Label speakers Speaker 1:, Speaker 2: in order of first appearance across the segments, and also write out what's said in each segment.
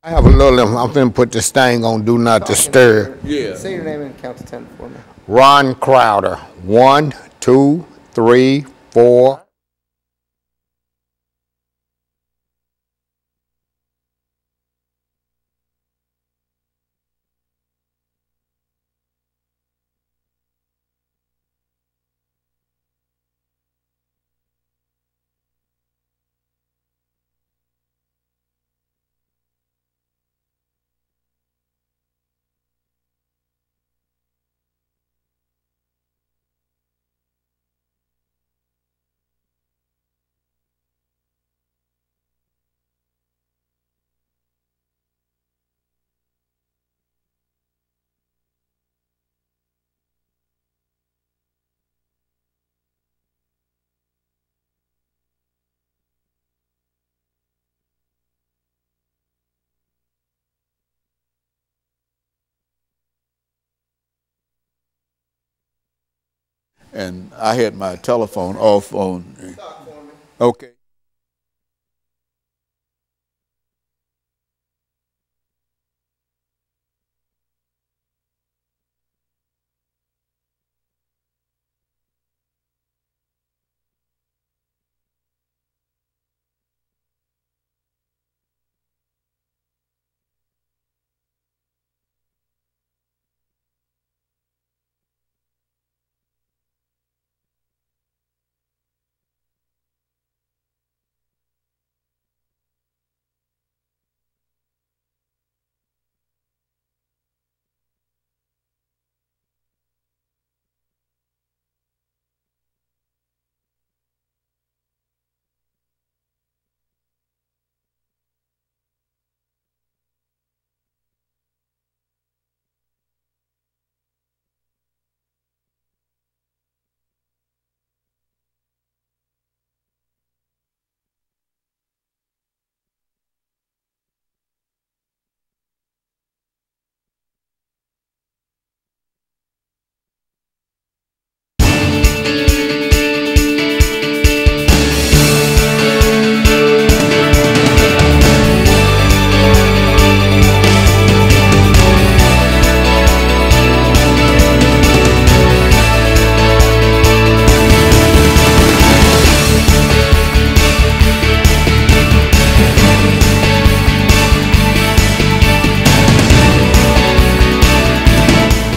Speaker 1: I have a little, I'm finna put this thing on Do Not Disturb.
Speaker 2: Yeah.
Speaker 3: Say your name and count to 10 for me.
Speaker 1: Ron Crowder. 1, 2, 3, 4.
Speaker 2: And I had my telephone off on. Okay.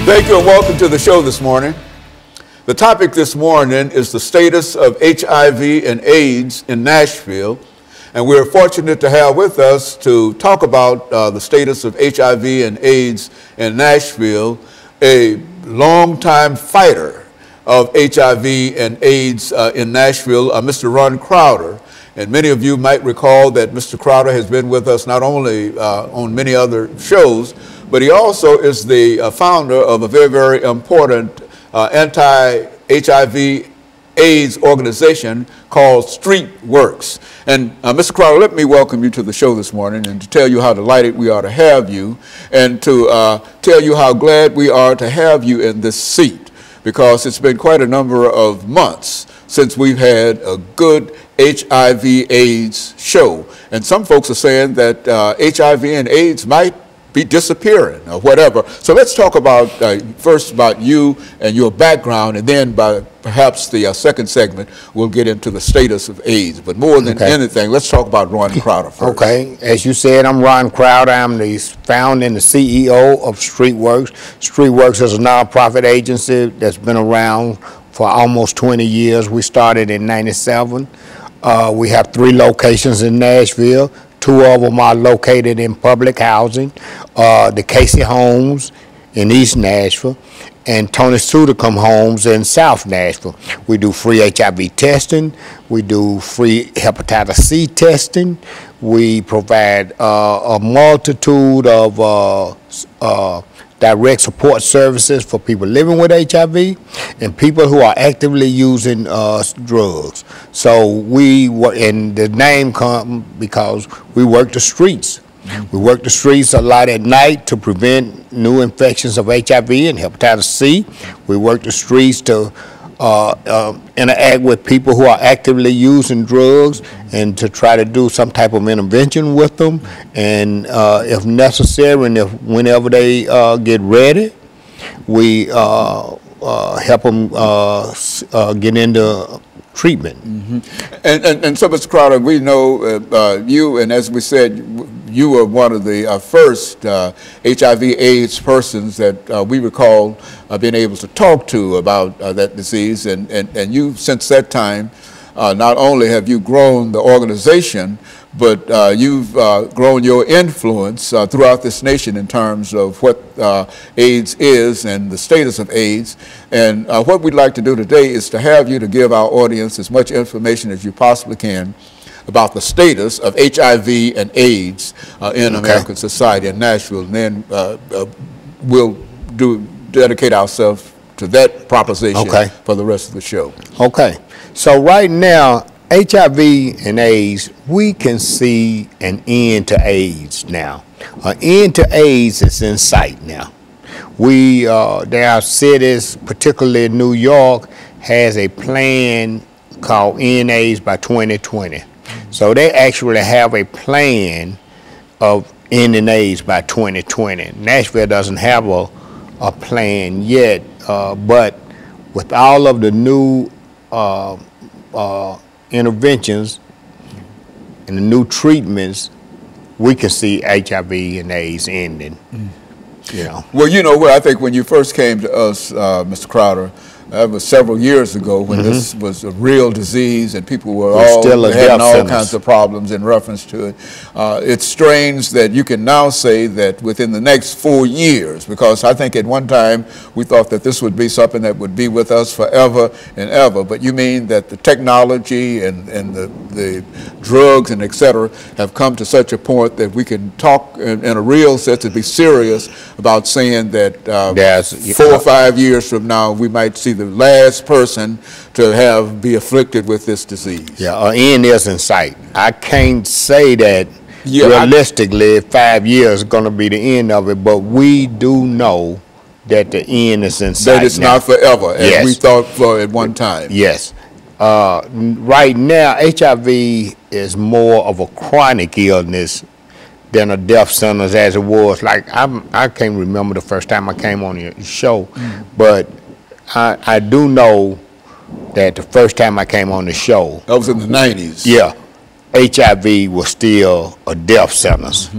Speaker 2: Thank you and welcome to the show this morning. The topic this morning is the status of HIV and AIDS in Nashville. And we're fortunate to have with us to talk about the status of HIV and AIDS in Nashville, a longtime fighter of HIV and AIDS in Nashville, Mr. Ron Crowder. And many of you might recall that Mr. Crowder has been with us not only on many other shows, but he also is the founder of a very, very important anti-HIV AIDS organization called StreetWorks. And Mr. Crowder, let me welcome you to the show this morning and to tell you how delighted we are to have you and to tell you how glad we are to have you in this seat, because it's been quite a number of months since we've had a good HIV AIDS show. And some folks are saying that HIV and AIDS might be disappearing or whatever. So let's talk about first about you and your background, and then by perhaps the second segment we'll get into the status of AIDS. But more than anything, let's talk about Ron Crowder first.
Speaker 1: Okay, as you said, I'm Ron Crowder. I'm the founder and the CEO of StreetWorks. StreetWorks is a nonprofit agency that's been around for almost 20 years. We started in '97. We have 3 locations in Nashville. 2 of them are located in public housing, the Casey Homes in East Nashville and Tony Sudacom Homes in South Nashville. We do free HIV testing. We do free hepatitis C testing. We provide a multitude of direct support services for people living with HIV and people who are actively using drugs. So we work, and the name comes because we work the streets. We work the streets a lot at night to prevent new infections of HIV and hepatitis C. We work the streets to interact with people who are actively using drugs and to try to do some type of intervention with them, and if necessary, and if whenever they get ready, we help them get into treatment.
Speaker 2: And so, Mr. Crowder, we know you, and as we said, you were one of the first HIV/AIDS persons that we recall being able to talk to about that disease, and you, since that time, not only have you grown the organization, but you've grown your influence throughout this nation in terms of what AIDS is and the status of AIDS. And what we'd like to do today is to have you to give our audience as much information as you possibly can about the status of HIV and AIDS in American society in Nashville. And then we'll dedicate ourselves to that proposition for the rest of the show.
Speaker 1: Okay. So right now, HIV and AIDS, we can see an end to AIDS now. An end to AIDS is in sight now. There are cities, particularly New York, has a plan called End AIDS by 2020. So they actually have a plan of ending AIDS by 2020. Nashville doesn't have a plan yet, but with all of the new interventions and the new treatments, we can see HIV and AIDS ending. You know.
Speaker 2: Well, you know, I think when you first came to us, Mr. Crowder, that was several years ago when this was a real disease and people were having all kinds of problems in reference to it. It's strange that you can now say that within the next 4 years, because I think at one time we thought that this would be something that would be with us forever and ever, but you mean that the technology and the drugs and et cetera have come to such a point that we can talk in a real sense and be serious about saying that 4 or 5 years from now we might see the last person to be afflicted with this disease.
Speaker 1: Yeah, an end is in sight. I can't say that realistically 5 years is going to be the end of it, but we do know that the end is in sight.
Speaker 2: That it's not forever, as we thought for at one time.
Speaker 1: Yes. Right now, HIV is more of a chronic illness than a death sentence as it was. Like, I can't remember the first time I came on your show, but I do know that the first time I came on the show,
Speaker 2: that was in the 90s.
Speaker 1: Yeah, HIV was still a death sentence.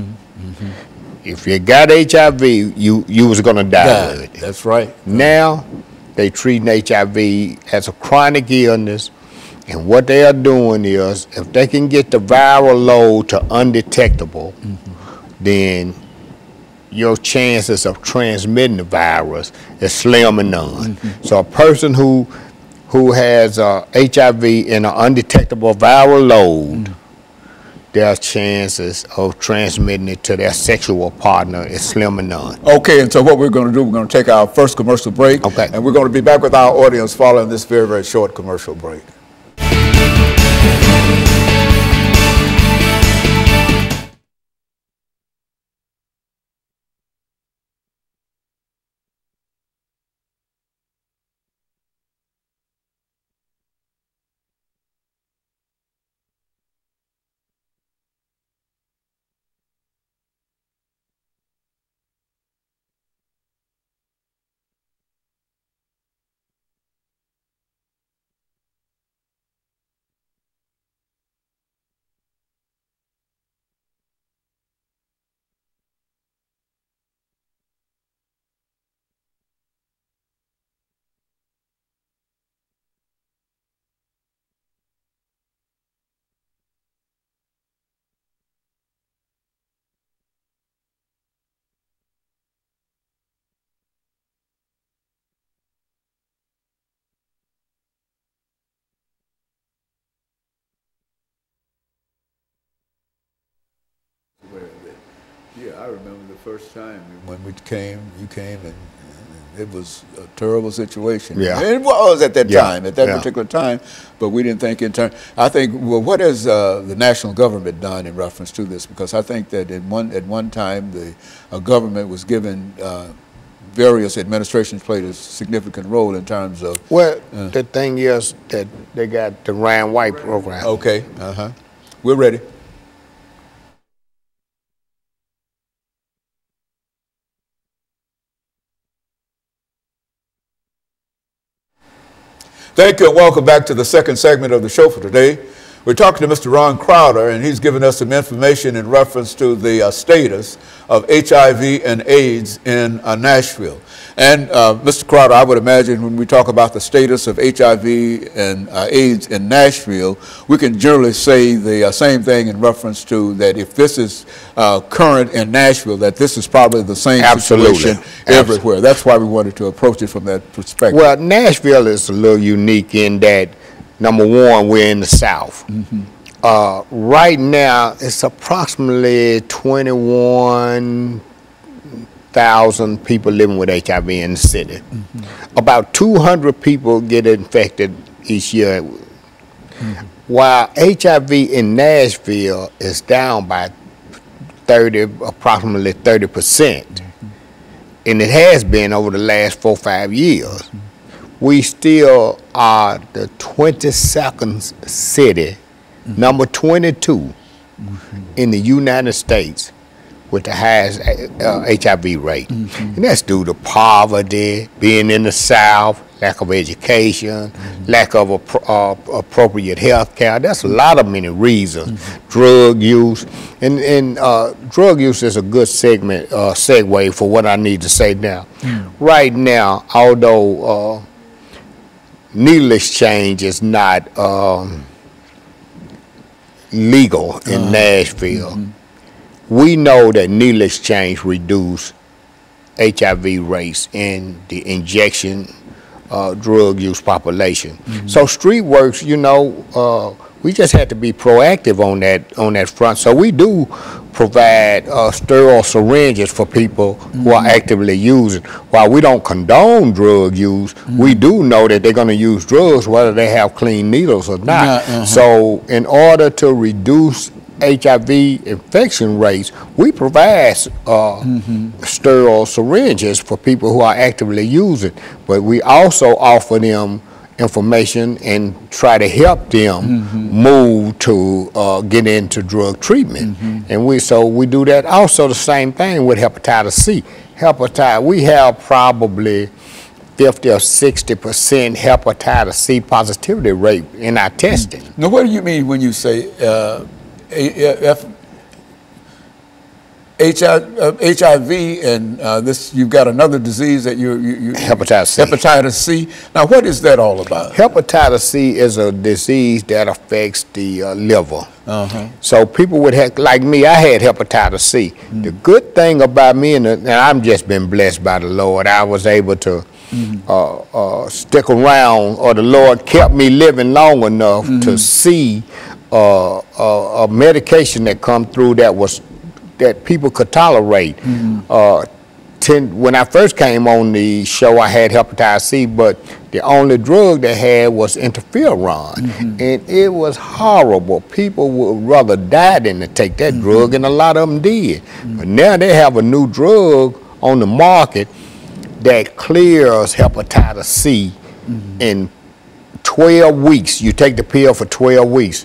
Speaker 1: If you got HIV, you was gonna die with it.
Speaker 2: That's right.
Speaker 1: Now they treating HIV as a chronic illness, and what they are doing is, if they can get the viral load to undetectable, then your chances of transmitting the virus is slim and none. So a person who has HIV in an undetectable viral load, their chances of transmitting it to their sexual partner is slim and none.
Speaker 2: Okay, and so what we're going to do, we're going to take our first commercial break, and we're going to be back with our audience following this very, very short commercial break. Yeah, I remember the first time when you came, and it was a terrible situation.
Speaker 1: Yeah.
Speaker 2: And it was at that time, at that particular time, but we didn't think in terms. I think, well, what has the national government done in reference to this? Because I think that at one time the government was given various administrations played a significant role in terms of.
Speaker 1: Well, the thing is that they got the Ryan White program.
Speaker 2: Okay. We're ready. Thank you and welcome back to the second segment of the show for today. We're talking to Mr. Ron Crowder, and he's given us some information in reference to the status of HIV and AIDS in Nashville. And Mr. Crowder, I would imagine when we talk about the status of HIV and AIDS in Nashville, we can generally say the same thing in reference to that if this is current in Nashville, that this is probably the same situation everywhere. That's why we wanted to approach it from that perspective.
Speaker 1: Well, Nashville is a little unique in that, number one, we're in the South. Right now, it's approximately 21,000 people living with HIV in the city. About 200 people get infected each year. While HIV in Nashville is down by approximately 30%, and it has been over the last 4 or 5 years, we still are the 22nd city, number 22 in the United States with the highest HIV rate. And that's due to poverty, being in the South, lack of education, lack of appropriate health care. That's a lot of many reasons. Drug use. And drug use is a good segue for what I need to say now. Right now, although needle exchange is not legal in Nashville, we know that needle exchange reduce HIV rates in the injection drug use population. So StreetWorks, you know, we just had to be proactive on that front. So we do provide sterile syringes for people who are actively using. While we don't condone drug use, we do know that they're going to use drugs whether they have clean needles or not. So in order to reduce HIV infection rates, we provide sterile syringes for people who are actively using, but we also offer them information and try to help them move to get into drug treatment. And we do that. Also the same thing with hepatitis C. We have probably 50 or 60% hepatitis C positivity rate in our testing.
Speaker 2: Now, what do you mean when you say HIV and this? You've got another disease that you
Speaker 1: hepatitis C.
Speaker 2: Hepatitis C. Now, what is that all about?
Speaker 1: Hepatitis C is a disease that affects the liver. So people would have, like me, I had hepatitis C. The good thing about me, and I've just been blessed by the Lord, I was able to stick around, or the Lord kept me living long enough to see a medication that come through that people could tolerate. When I first came on the show, I had hepatitis C, but the only drug they had was interferon, and it was horrible. People would rather die than to take that drug, and a lot of them did. But now they have a new drug on the market that clears hepatitis C in 12 weeks. You take the pill for 12 weeks.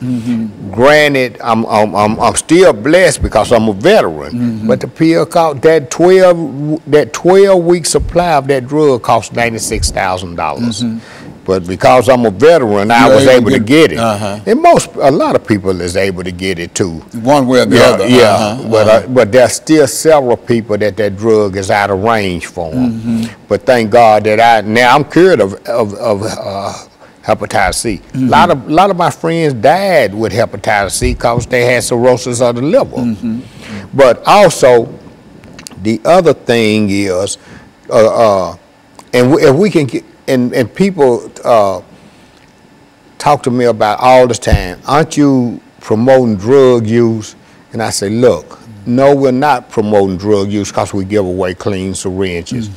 Speaker 1: Granted, I'm still blessed because I'm a veteran, but the pill cost, that 12-week supply of that drug cost $96,000. But because I'm a veteran, I was able to get it. And a lot of people is able to get it too.
Speaker 2: One way or the other.
Speaker 1: But there's still several people that drug is out of range for them. But thank God that now I'm cured of hepatitis C. A lot of my friends died with hepatitis C because they had cirrhosis of the liver. But also, the other thing is, and if we can get, and people talk to me about all the time, aren't you promoting drug use? And I say, look, no, we're not promoting drug use because we give away clean syringes.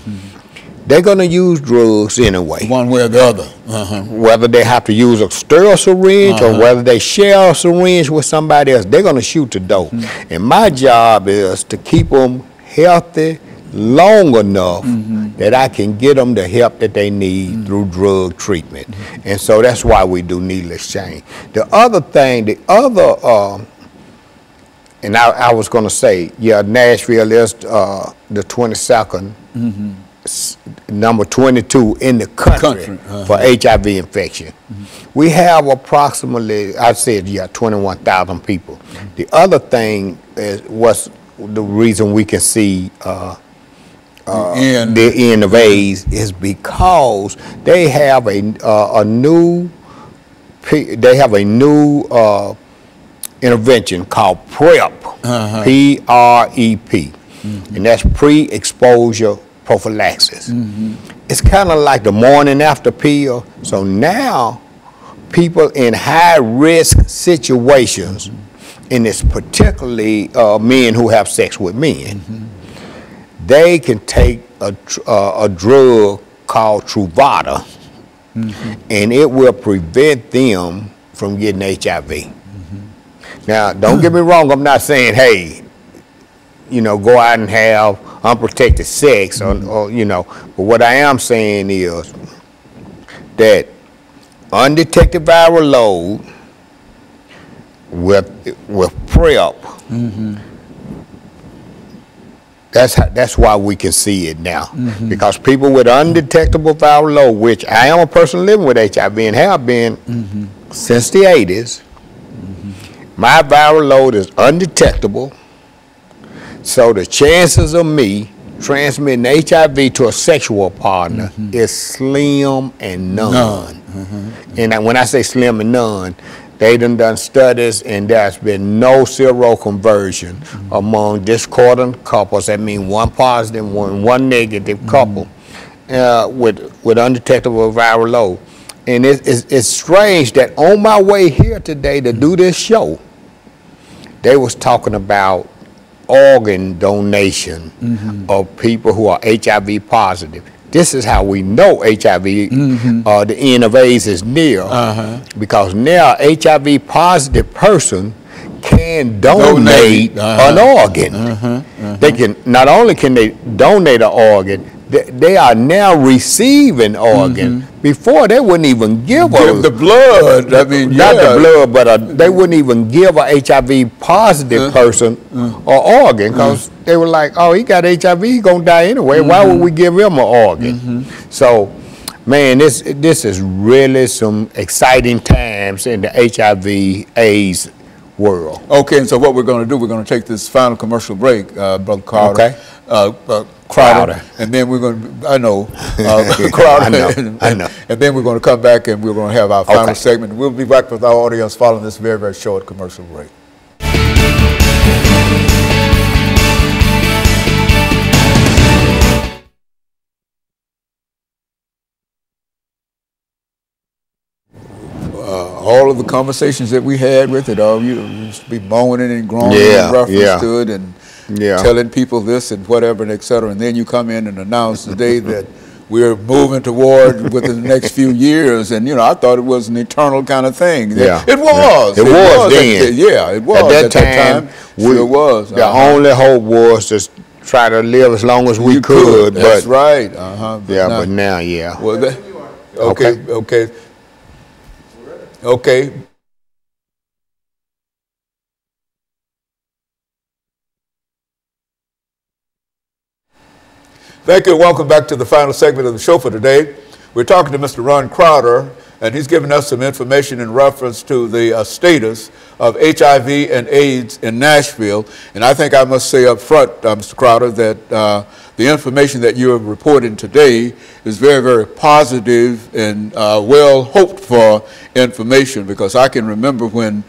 Speaker 1: They're going to use drugs anyway.
Speaker 2: One way or the other.
Speaker 1: Whether they have to use a sterile syringe or whether they share a syringe with somebody else, they're going to shoot the dope. And my job is to keep them healthy, long enough that I can get them the help that they need through drug treatment. And so that's why we do needle exchange. The other thing, and I was going to say, yeah, Nashville is the 22nd, number 22 in the country for HIV infection. We have approximately, I said, 21,000 people. The other thing is what's the reason we can see the end of AIDS is because they have a new intervention called PrEP, P-R-E-P, and that's pre-exposure prophylaxis. It's kind of like the morning after pill. So now people in high-risk situations, and it's particularly men who have sex with men, they can take a drug called Truvada, and it will prevent them from getting HIV. Now, don't get me wrong, I'm not saying, hey, go out and have unprotected sex, or but what I am saying is that undetected viral load with PrEP, that's why we can see it now. Because people with undetectable viral load, which I am a person living with HIV and have been since the 80s, my viral load is undetectable. So the chances of me transmitting HIV to a sexual partner is slim and none. And when I say slim and none, they done studies, and there's been no seroconversion among discordant couples. That means one positive, one negative couple with undetectable viral load. And it's strange that on my way here today to do this show, they was talking about organ donation of people who are HIV positive. This is how we know HIV, the end of AIDS is near, because now HIV positive person can donate an organ. They can, not only can they donate an organ, they are now receiving organ. Before they wouldn't even give
Speaker 2: the blood. I mean,
Speaker 1: not the blood, but they wouldn't even give a HIV positive person an organ, because they were like, oh, he got HIV, he's gonna die anyway. Why would we give him an organ? So, man, this is really some exciting times in the HIV/AIDS world.
Speaker 2: Okay, and so what we're going to do, we're going to take this final commercial break, Brother Crowder.
Speaker 1: Okay.
Speaker 2: Crowder. And then we're going to, Crowder.
Speaker 1: I know.
Speaker 2: And then we're going to come back and we're going to have our final segment. We'll be back with our audience following this very, very short commercial break. All of the conversations that we had with it, you used to be moaning and groaning in reference to it, and telling people this and whatever, and et cetera. And then you come in and announce today that we're moving toward within the next few years. And, I thought it was an eternal kind of thing.
Speaker 1: Yeah.
Speaker 2: It was.
Speaker 1: It was then.
Speaker 2: It was.
Speaker 1: At that time,
Speaker 2: sure was.
Speaker 1: The only hope was to try to live as long as we could.
Speaker 2: That's right.
Speaker 1: But now,
Speaker 2: Well, Okay. Thank you, and welcome back to the final segment of the show for today. We're talking to Mr. Ron Crowder, and he's giving us some information in reference to the status of HIV and AIDS in Nashville. And I think I must say up front, Mr. Crowder, that the information that you're reporting today is very, very positive and well hoped for information, because I can remember when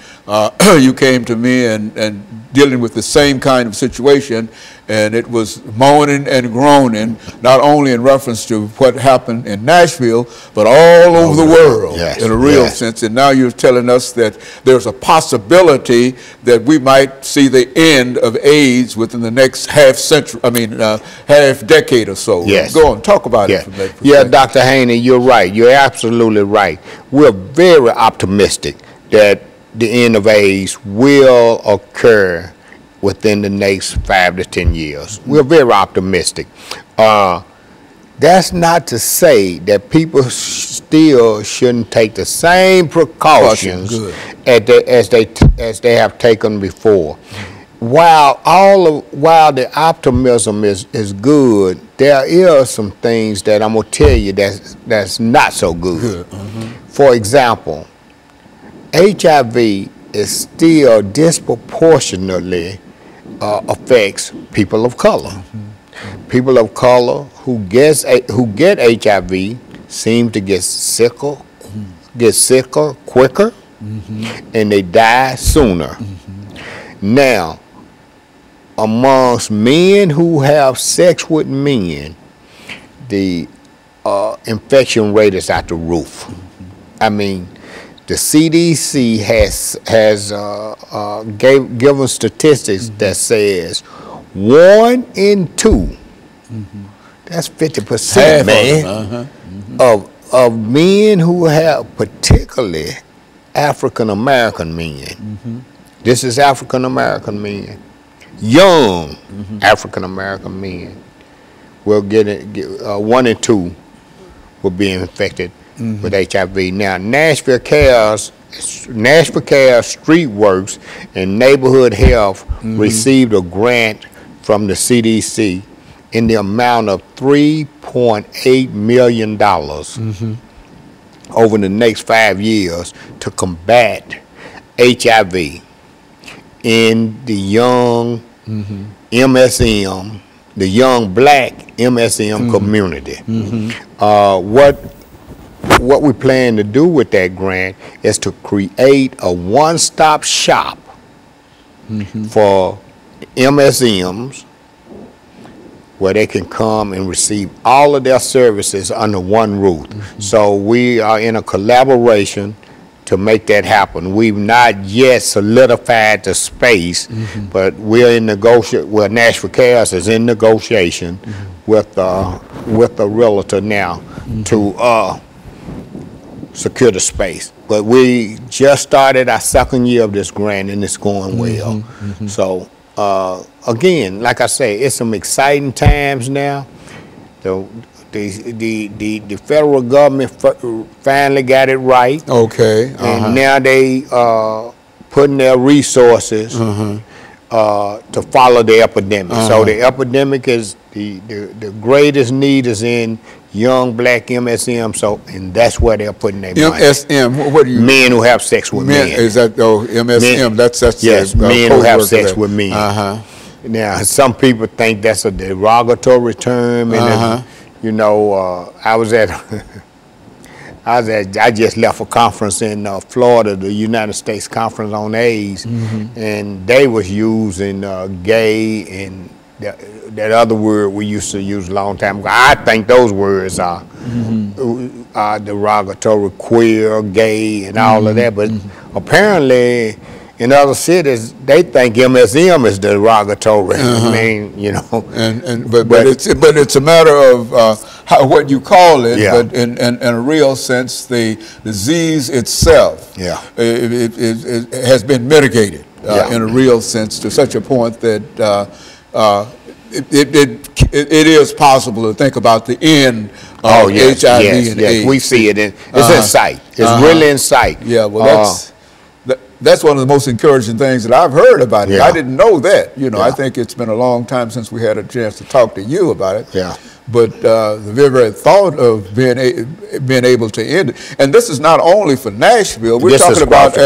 Speaker 2: you came to me and dealing with the same kind of situation, and it was moaning and groaning, not only in reference to what happened in Nashville, but all over the world in a real sense. And now you're telling us that there's a possibility that we might see the end of AIDS within the next half decade or so. Go on, talk about it.
Speaker 1: Dr. Haney, you're right. You're absolutely right. We're very optimistic that the end of AIDS will occur within the next 5 to 10 years. We're very optimistic. That's not to say that people still shouldn't take the same precautions as they have taken before. While the optimism is good, there is some things that I'm gonna tell you that's not so good. For example, HIV is still disproportionately affects people of color. People of color who get HIV seem to get sicker quicker, and they die sooner. Now, amongst men who have sex with men, the infection rate is out the roof. I mean, the CDC has given statistics that says 1 in 2, that's 50%, man, of men who have, particularly African American men. This is African American men, young African American men will get it. 1 in 2 will be infected with HIV. Now, Nashville Cares, Street Works, and Neighborhood Health received a grant from the CDC in the amount of $3.8 million over the next 5 years to combat HIV in the young MSM, the young black MSM community. What we plan to do with that grant is to create a one-stop shop for MSMs where they can come and receive all of their services under one roof. So we are in a collaboration to make that happen. We've not yet solidified the space, but we're in negotiation. Well, Nashville Cares is in negotiation with a realtor now to secure the space. But we just started our 2nd year of this grant, and it's going well. So again, like I say, it's some exciting times now. The federal government finally got it right. Okay. And now they putting their resources to follow the epidemic. So the epidemic is the greatest need is in young black MSM. So, and that's where they're putting their money.
Speaker 2: MSM. What do you?
Speaker 1: Men who have sex with men.
Speaker 2: Is that MSM?
Speaker 1: Men,
Speaker 2: that's
Speaker 1: yes. Men who have sex with men. Now, some people think that's a derogatory term, and you know, I just left a conference in Florida, the United States Conference on AIDS, and they was using gay and that other word we used to use a long time ago. I think those words are derogatory, queer, gay, and all of that, but apparently in other cities, they think MSM is derogatory. I mean, you know.
Speaker 2: But it's a matter of what you call it. But in a real sense, the disease itself, it has been mitigated in a real sense to such a point that it is possible to think about the end of HIV and AIDS.
Speaker 1: We see it. It's in sight. It's really in sight.
Speaker 2: Yeah. Well, that's one of the most encouraging things that I've heard about it. I didn't know that. You know, I think it's been a long time since we had a chance to talk to you about it. But the very thought of being able to end it, and this is not only for Nashville, we're talking about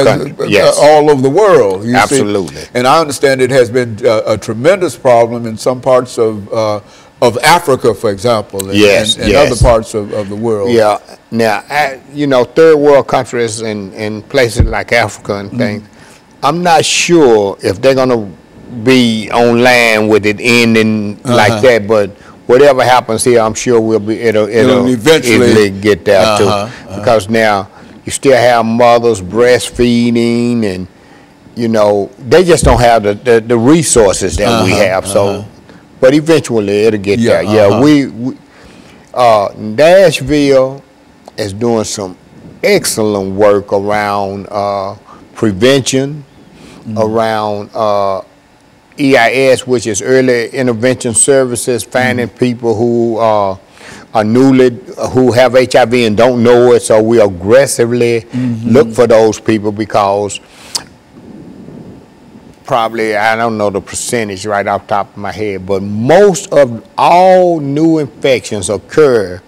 Speaker 2: all over the world.
Speaker 1: Absolutely.
Speaker 2: And I understand it has been a tremendous problem in some parts of Africa, for example, and other parts of the world.
Speaker 1: Now, you know, third world countries and places like Africa and things, I'm not sure if they're going to be on land with it ending like that, but whatever happens here, I'm sure it'll eventually get there too. Because now you still have mothers breastfeeding, and you know, they just don't have the resources that we have. So, but eventually it'll get there. Nashville is doing some excellent work around prevention, around EIS, which is Early Intervention Services, finding people who are who have HIV and don't know it. So we aggressively look for those people, because probably, I don't know the percentage right off the top of my head, but most of all new infections occur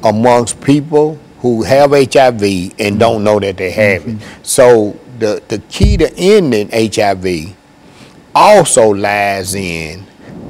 Speaker 1: amongst people who have HIV and don't know that they have it. So the key to ending HIV also lies in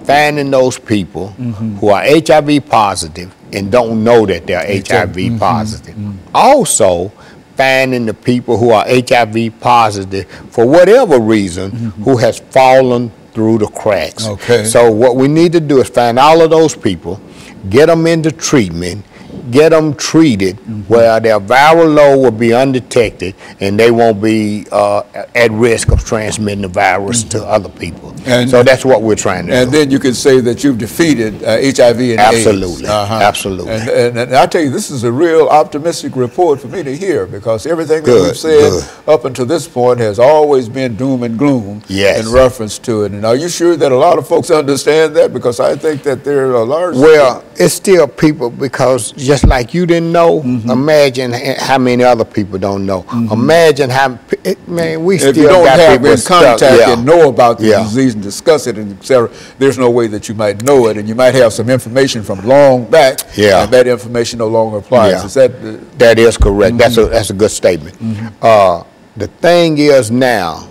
Speaker 1: finding those people who are HIV positive and don't know that they're HIV positive. Also, finding the people who are HIV positive for whatever reason who has fallen through the cracks.
Speaker 2: Okay.
Speaker 1: So what we need to do is find all of those people, get them into treatment, get them treated where their viral load will be undetected and they won't be at risk of transmitting the virus to other people. And so that's what we're trying to do.
Speaker 2: And then you can say that you've defeated HIV and
Speaker 1: absolutely,
Speaker 2: AIDS.
Speaker 1: Absolutely.
Speaker 2: And I tell you, this is a real optimistic report for me to hear, because everything that we've said up until this point has always been doom and gloom in reference to it. And are you sure that a lot of folks understand that? Because I think that there are a large...
Speaker 1: Well, it's still people, because just like you didn't know, imagine how many other people don't know. Imagine how, man, we still got people stuck. If you don't have in
Speaker 2: contact and know about the disease and discuss it and etc., there's no way that you might know it, and you might have some information from long back, and that information no longer applies. Is that...
Speaker 1: That is correct. That's a good statement. The thing is now,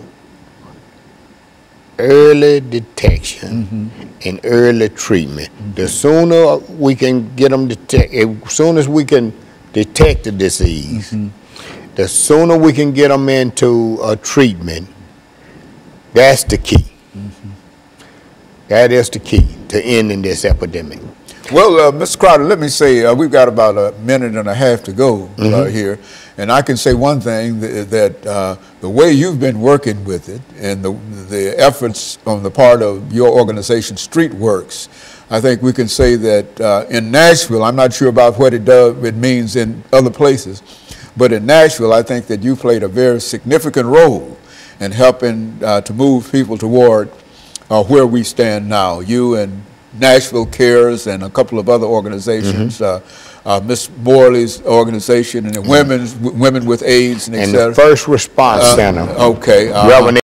Speaker 1: early detection and early treatment. The sooner we can get them detected, as soon as we can detect the disease, the sooner we can get them into a treatment. That's the key. That is the key to ending this epidemic.
Speaker 2: Well, Mr. Crowder, let me say, we've got about a minute and a half to go here. And I can say one thing, that the way you've been working with it and the efforts on the part of your organization, StreetWorks, I think we can say that in Nashville, I'm not sure about what it means in other places, but in Nashville, I think that you played a very significant role in helping to move people toward where we stand now. You and Nashville Cares and a couple of other organizations, Miss Morley's organization and the Women with AIDS and et cetera.
Speaker 1: And the First Response Center.
Speaker 2: Okay.
Speaker 1: Reverend